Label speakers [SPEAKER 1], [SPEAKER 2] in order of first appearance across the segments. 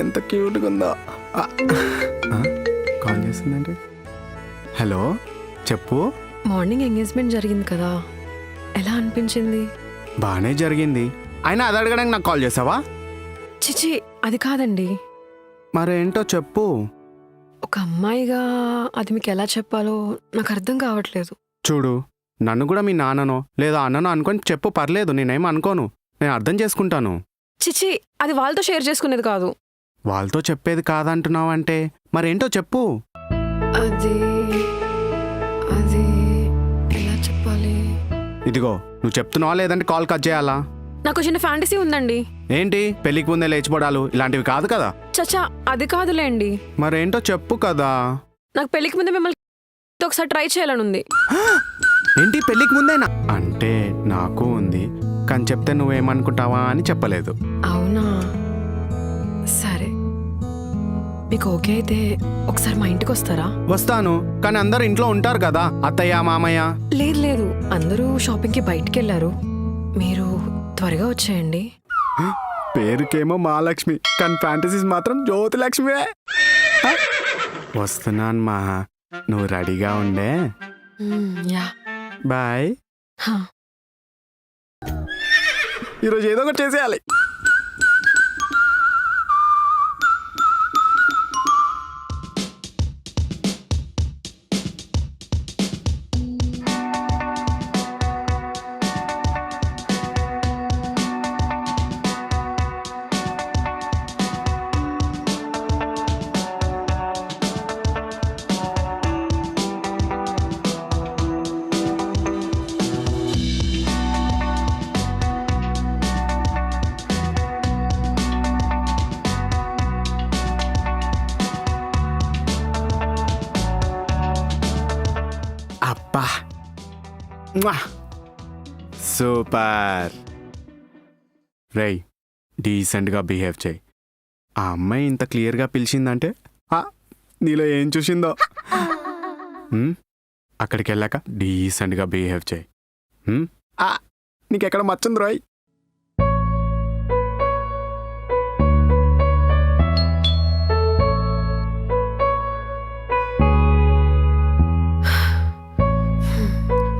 [SPEAKER 1] ఎంత క్యూట్గా ఉందో. కాల్ చేస్తుందండి. హలో, చెప్పు.
[SPEAKER 2] మార్నింగ్ ఎంగేజ్మెంట్ జరిగింది కదా, ఎలా అనిపించింది?
[SPEAKER 1] బాగానే జరిగింది. అయినా అది అడగడానికి నాకు కాల్ చేసావా?
[SPEAKER 2] చిచి, అది కాదండి.
[SPEAKER 1] మరేంటో చెప్పు.
[SPEAKER 2] ఒక అమ్మాయిగా అది మీకు ఎలా చెప్పాలో నాకు అర్థం కావట్లేదు.
[SPEAKER 1] చూడు, నన్ను కూడా మీ నాన్ననో లేదా అన్ననో అనుకొని చెప్పు, పర్లేదు, నేనేం అనుకోను. నేను అర్థం చేసుకుంటాను.
[SPEAKER 2] చిచి, అది వాళ్ళతో షేర్ చేసుకునేది కాదు.
[SPEAKER 1] వాళ్ళతో చెప్పేది కాదంటున్నావు అంటే మరేంటో చెప్పు.
[SPEAKER 2] అది అది ఎలా చెప్పాలి?
[SPEAKER 1] ఇదిగో, నువ్వు చెప్తున్నావా లేదంటే కాల్ కట్ చేయాలా?
[SPEAKER 2] నాకు చిన్న ఫ్యాంటసీ ఉందండి.
[SPEAKER 1] ఏంటి? పెళ్లికి ముందే లేచిపోవడాలు ఇలాంటివి కాదు కదా.
[SPEAKER 2] చచ్చా, అది కాదులేండి.
[SPEAKER 1] మరేంటో చెప్పు కదా.
[SPEAKER 2] నాకు పెళ్లికి ముందే మిమ్మల్ని ఒకసారి ట్రై చేయాలని ఉంది.
[SPEAKER 1] ఏంటి, పెళ్లికి ముందేనా? అంటే నాకు ఉంది, కానీ చెప్తే నువ్వేమనుకుంటావా అని చెప్పలేదు.
[SPEAKER 2] అవునా, సరే. మీకు ఓకే అయితే ఒకసారి మా ఇంటికి వస్తారా?
[SPEAKER 1] వస్తాను, కానీ అందరు ఇంట్లో ఉంటారు కదా, అత్తయ్య మామయ్య.
[SPEAKER 2] లేదు లేదు, అందరూ షాపింగ్కి బయటికి వెళ్ళారు. మీరు త్వరగా వచ్చేయండి.
[SPEAKER 1] పేరుకేమో మహాలక్ష్మి, కానీ ఫ్యాంటసీస్ మాత్రం జ్యోతిలక్ష్మివే. వస్తున్నాను మా, నువ్వు రెడీగా ఉండే.
[SPEAKER 2] Yeah,
[SPEAKER 1] bye.
[SPEAKER 2] హా.
[SPEAKER 1] ఈరోజు ఏదో ఒకటి చేసేయాలి. అబ్బా, సూపర్. రేయ్, డీసెంట్గా బిహేవ్ చేయి. ఆ అమ్మాయి ఇంత క్లియర్గా పిలిచిందంటే నీలో ఏం చూసిందో. అక్కడికి వెళ్ళాక డీసెంట్గా బిహేవ్ చేయి. నీకెక్కడ మచ్చుంది రాయ్.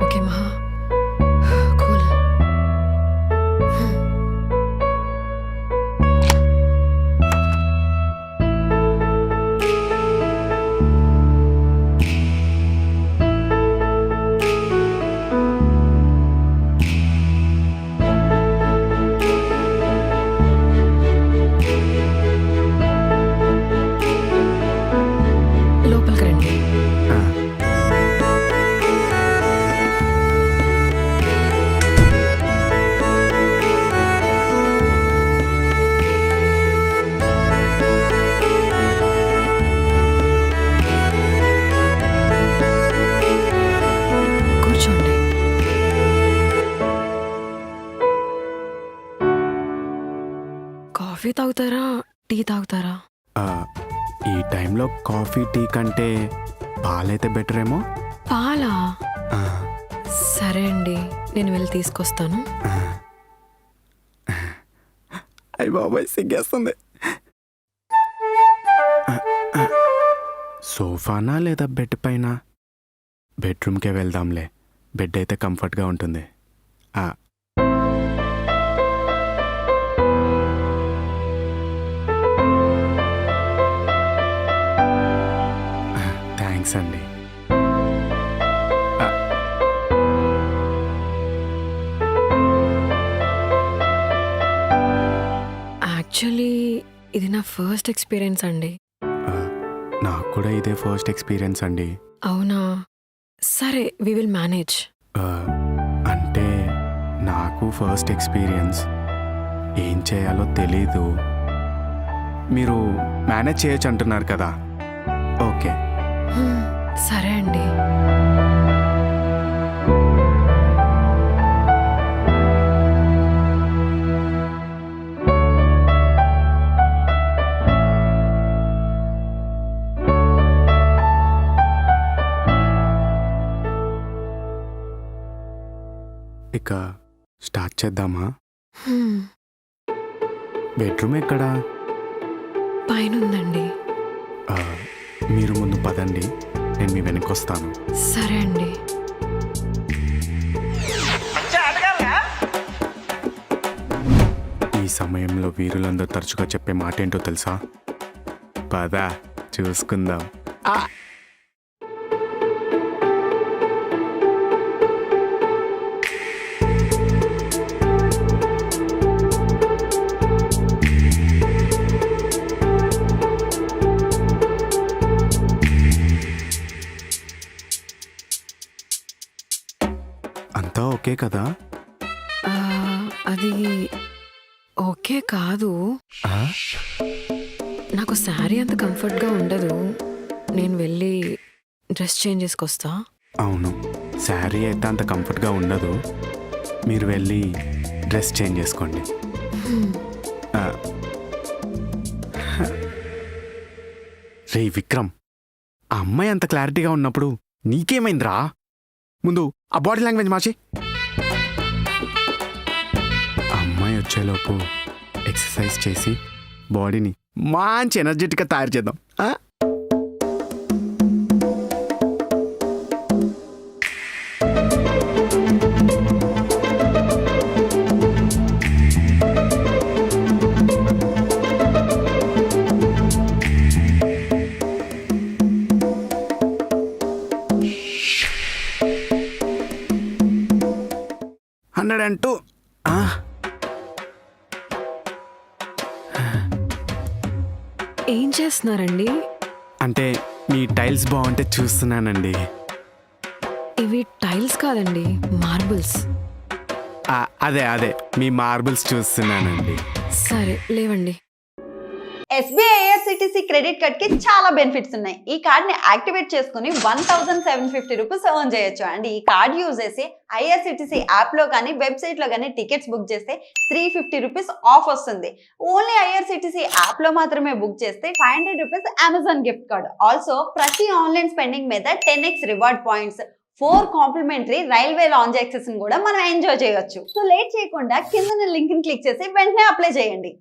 [SPEAKER 2] ఓకే మహా, కూల్. లోపలికి రండి. కూర్చోండి. కాఫీ తాగుతారా, టీ తాగుతారా?
[SPEAKER 1] ఈ టైంలో కాఫీ టీ కంటే పాలైతే బెటర్ ఏమో.
[SPEAKER 2] పాలా? సరే అండి, నేను వెళ్ళి తీసుకొస్తాను.
[SPEAKER 1] అయ్య బాబాయ్, సిగ్గేస్తుంది. సోఫానా లేదా బెడ్ పైన? బెడ్రూమ్కే వెళ్దాంలే, బెడ్ అయితే కంఫర్ట్గా ఉంటుంది. థ్యాంక్స్ అండి.
[SPEAKER 2] యాక్చువల్లీ ఇది నా ఫస్ట్ ఎక్స్పీరియన్స్ అండి.
[SPEAKER 1] నాకు కూడా ఇదే ఫస్ట్ ఎక్స్పీరియన్స్ అండి.
[SPEAKER 2] అవునా, సరే, వి విల్ మేనేజ్.
[SPEAKER 1] అంటే నాకు ఫస్ట్ ఎక్స్పీరియన్స్, ఏం చేయాలో తెలీదు. మీరు మేనేజ్ చేయొచ్చు అంటున్నారు కదా, ఓకే.
[SPEAKER 2] సరే అండి.
[SPEAKER 1] ఇక స్టార్ట్ చేద్దామా? బెడ్రూమ్ ఎక్కడా?
[SPEAKER 2] పైన ఉందండి.
[SPEAKER 1] ఆ, మీరు ముందు పదండి, నేను మీ వెనక్కి వస్తాను.
[SPEAKER 2] సరే అండి.
[SPEAKER 1] ఈ సమయంలో వీరులందరూ తరచుగా చెప్పే మాట ఏంటో తెలుసా? పద చూసుకుందాం. అంతా ఓకే కదా?
[SPEAKER 2] ఆ, అది ఓకే కాదు.
[SPEAKER 1] ఆ?
[SPEAKER 2] నాకు శారీ అంత కంఫర్ట్గా ఉండదు. నేను వెళ్ళి డ్రెస్ చేంజ్ చేసుకొస్తా.
[SPEAKER 1] అవును, శారీ అయితే అంత కంఫర్ట్గా ఉండదు. మీరు వెళ్ళి డ్రెస్ చేంజ్ చేసుకోండి. ఆ. రే విక్రమ్, ఆ అమ్మాయి అంత క్లారిటీగా ఉన్నప్పుడు నీకేమైందిరా? ముందు ఆ బాడీ లాంగ్వేజ్ మార్చి. ఆ అమ్మాయి వచ్చేలోపు ఎక్సర్సైజ్ చేసి బాడీని మంచి ఎనర్జెటిక్గా తయారు చేద్దాం. ఆ? Hundred and two.
[SPEAKER 2] ఏం చేస్తున్నారండి?
[SPEAKER 1] అంటే మీ టైల్స్ బాగుంటే చూస్తున్నానండి.
[SPEAKER 2] ఇవి టైల్స్ కాదండి, మార్బుల్స్.
[SPEAKER 1] అదే అదే మీ మార్బుల్స్ చూస్తున్నానండి.
[SPEAKER 2] సరే లేవండి.
[SPEAKER 3] ఎస్బీఐ ఐఆర్సిటీసీ క్రెడిట్ కార్డ్ కి చాలా బెనిఫిట్స్ ఉన్నాయి. ఈ కార్డ్ ని యాక్టివేట్ చేసుకుని 1750 రూపీస్ ఎర్న్ చేయొచ్చు. అండ్ ఈ కార్డ్ యూజ్ చేసి ఐఆర్సిటీసీ యాప్ లో కానీ వెబ్సైట్ లో కానీ టికెట్స్ బుక్ చేస్తే 350 రూపీస్ ఆఫ్ వస్తుంది. ఓన్లీ ఐఆర్సిటీసీ యాప్ లో మాత్రమే బుక్ చేస్తే 500 rupees Amazon gift card. Also ప్రతి ఆన్లైన్ స్పెండింగ్ మీద 10x reward points, 4 complimentary railway lounge access కూడా మనం ఎంజాయ్ చేయొచ్చు. సో లేట్ చేయకుండా కింద లింక్ ని క్లిక్ చేసి వెంటనే అప్లై చేయండి.